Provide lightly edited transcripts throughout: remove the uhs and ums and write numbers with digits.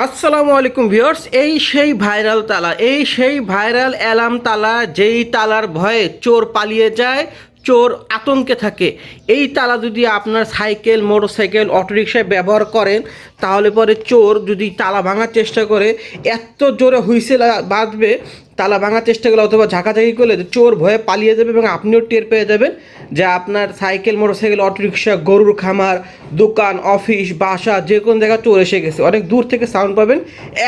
আসসালামু আলাইকুম ভিউয়ার্স, এই সেই ভাইরাল তালা, এই সেই ভাইরাল অ্যালার্ম তালা, যেই তালার ভয়ে চোর পালিয়ে যায়, চোর আতঙ্কে থাকে। এই তালা যদি আপনার সাইকেল, মোটরসাইকেল, অটোরিকশায় ব্যবহার করেন, তাহলে পরে চোর যদি তালা ভাঙার চেষ্টা করে, এত জোরে হুইসেল বাজবে, তালা ভাঙার চেষ্টা করলে অথবা ঝাঁকাঝাঁকি করলে চোর ভয়ে পালিয়ে যাবে এবং আপনিও টের পেয়ে যাবেন যে আপনার সাইকেল, মোটরসাইকেল, অটোরিকশা, গরুর খামার, দোকান, অফিস, বাসা, যে কোনো জায়গায় চোর এসে গেছে। অনেক দূর থেকে সাউন্ড পাবেন,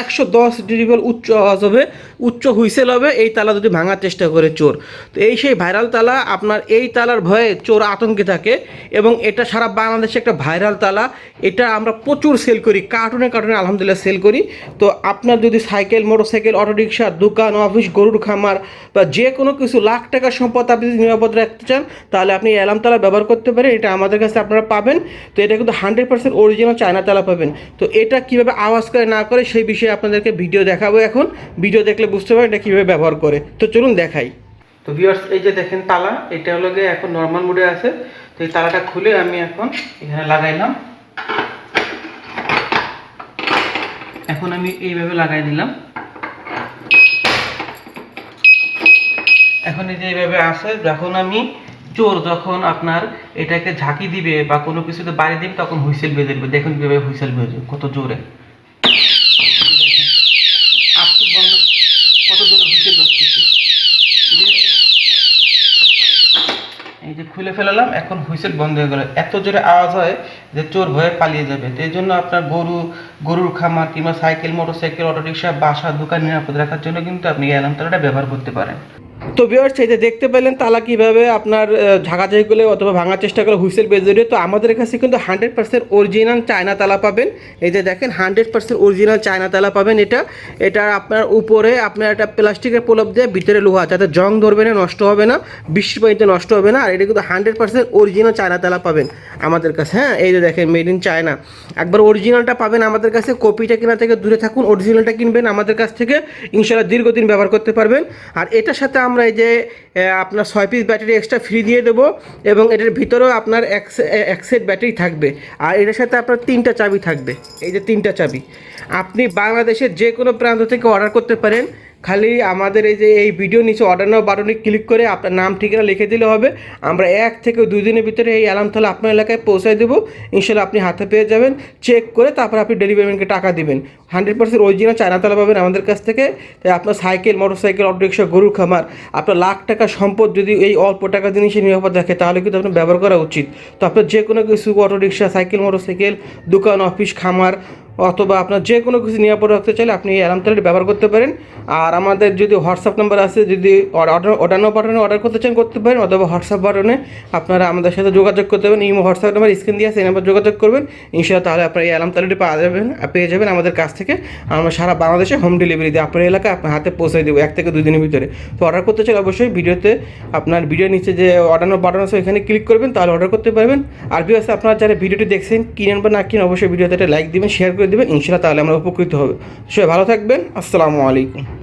110 ডেসিবেল উচ্চ আওয়াজ হবে, উচ্চ হুইসেল হবে এই তালা যদি ভাঙার চেষ্টা করে চোর। তো এই সেই ভাইরাল তালা, আপনার এই তালার ভয়ে চোর আতঙ্কে থাকে এবং এটা সারা বাংলাদেশে একটা ভাইরাল তালা। এটা আমরা প্রচুর সেল করি, কার্টুনে কার্টুনে আলহামদুলিল্লাহ সেল করি। তো আপনার যদি সাইকেল, মোটরসাইকেল, অটোরিকশা, দোকান, অফিস, গরুর খামার বা যে কোনো কিছু লাখ টাকার সম্পদ আপনি যদি নিরাপদ রাখতে চান, তাহলে আপনি অ্যালার্ম তালা ব্যবহার করতে পারেন। এটা আমাদের কাছে আপনারা পাবেন। তো এটা কিন্তু 100% অরিজিনাল চায়না তালা পাবেন। তো এটা কীভাবে আওয়াজ করে না করে সেই বিষয়ে আপনাদেরকে ভিডিও দেখাবো। এখন ভিডিও দেখলে বুঝতে পারেন এটা কীভাবে ব্যবহার করে। তো চলুন দেখাই। তো ভিউয়ার্স, এই যে দেখেন তালা, এটা হলো গিয়ে এখন নর্মাল মোডে আছে। তো এই তালাটা খুলে আমি এখন এখানে লাগাইলাম। এখন আমি এইভাবে লাগাই দিলাম। এখন এই যে এইভাবে আসে, যখন আমি চোর যখন আপনার এটাকে ঝাঁকি দিবে বা কোনো কিছুতে বাড়ি দিবে, তখন হুইসেল বেজে দেবে। দেখুন কীভাবে হুইসেল বেজে, কত জোরে, বন্ধ, কত জোরে হুইসেল বাজতেছে। এই যে খুলে ফেলালাম, এখন হুইসেল বন্ধ হয়ে গেল। এত জোরে আওয়াজ হয় যে চোর ভয়ে পালিয়ে যাবে। তো এই জন্য আপনার গরুর খামার কিংবা সাইকেল, মোটরসাইকেল, অটোরিকশা, বাসা, দোকান নিরাপদ রাখার জন্য কিন্তু আপনি এই অ্যালার্ম তালাটা ব্যবহার করতে পারেন। তো ভিউয়ার্স, এই যে দেখতে পেলেন তালা কীভাবে আপনার ঝাঁকাঝাঁকি করলে অথবা ভাঙার চেষ্টা করলে হুইসেল বেজে। তো আমাদের কাছে কিন্তু 100% অরিজিনাল চায়না তালা পাবেন। এই যে দেখেন 100% অরিজিনাল চায়না তালা পাবেন। এটা আপনার উপরে আপনার একটা প্লাস্টিকের প্রলেপ দিয়ে, ভিতরে লোহা, যাতে জং ধরবে না, নষ্ট হবে না, বৃষ্টির পানিতে নষ্ট হবে না। আর এটা কিন্তু 100% অরিজিনাল চায়না তালা পাবেন আমাদের কাছে। হ্যাঁ, এই যে দেখেন মেড ইন চায়না। একবার অরিজিনালটা পাবেন আমাদের কাছে। কপিটা কেনা থেকে দূরে থাকুন, অরিজিনালটা কিনবেন আমাদের কাছ থেকে, ইনশাআল্লাহ দীর্ঘদিন ব্যবহার করতে পারবেন। আর এটার সাথে আমরা এই যে আপনার 6 পিস ব্যাটারি এক্সট্রা ফ্রি দিয়ে দেবো এবং এটার ভিতরেও আপনার এক সেট ব্যাটারি থাকবে। আর এটার সাথে আপনার 3টা চাবি থাকবে। এই যে 3টা চাবি আপনি বাংলাদেশের যে কোনো প্রান্ত থেকে অর্ডার করতে পারেন। খালি আমাদের এই ভিডিও নিচে অর্ডার নাও বাটনে ক্লিক করে আপনার নাম ঠিকানা লিখে দিলে হবে। আমরা 1 থেকে 2 দিনের ভিতরে এই অ্যালার্ম তালা আপনার এলাকায় পৌঁছায় দেবো। ইনশাআল্লাহ আপনি হাতে পেয়ে যাবেন। চেক করে তারপর আপনি ডেলিভারি ম্যানকে টাকা দেবেন। 100% অরিজিনাল চায়না তালা পাবেন আমাদের কাছ থেকে। তাই আপনার সাইকেল, মোটরসাইকেল, অটোরিকশা, গরুর খামার, আপনার লাখ টাকার সম্পদ যদি এই অল্প টাকা জিনিসে নিরাপদ রাখে, তাহলে কিন্তু আপনার ব্যবহার করা উচিত। তো আপনার যে কোনো কিছু, অটোরিকশা, সাইকেল, মোটরসাইকেল, দোকান, অফিস, খামার অথবা আপনার যে কোনো কিছু নিরাপদ রাখতে চাইলে আপনি এই অ্যালার্ম তালাটি ব্যবহার করতে পারেন। আর আমাদের যদি হোয়াটসঅ্যাপ নাম্বার আছে, যদি অর্ডার বাটনে অর্ডার করতে চান করতে পারেন, অথবা হোয়াটসঅ্যাপ বাটনে আপনারা আমাদের সাথে যোগাযোগ করতে পারেন। এই হোয়াটসঅ্যাপ নাম্বার স্ক্রিন দিয়ে আছে, এই নাম্বার যোগাযোগ করবেন ইনশাআল্লাহ। তাহলে আপনার এই অ্যালার্ম তালাটি পেয়ে যাবেন আমাদের কাছ থেকে। আমরা সারা বাংলাদেশে হোম ডেলিভারি দিয়ে আপনার এলাকায় আপনার হাতে পৌঁছে দেবো 1 থেকে 2 দিনের ভিতরে। তো অর্ডার করতে চাইলে অবশ্যই ভিডিওর নিচে যে অর্ডার বাটন আছে ওইখানে ক্লিক করবেন, তাহলে অর্ডার করতে পারবেন। আর ভিউয়ার্স, আপনারা যারা ভিডিওটি দেখছেন, কিনেন বা না কিনেন, অবশ্যই ভিডিওতে একটা লাইক দিবেন, শেয়ার করে দেবেন ইনশাআল্লাহ, তাহলে আমরা উপকৃত হবে। সবাই ভালো থাকবেন। আসসালামু আলাইকুম।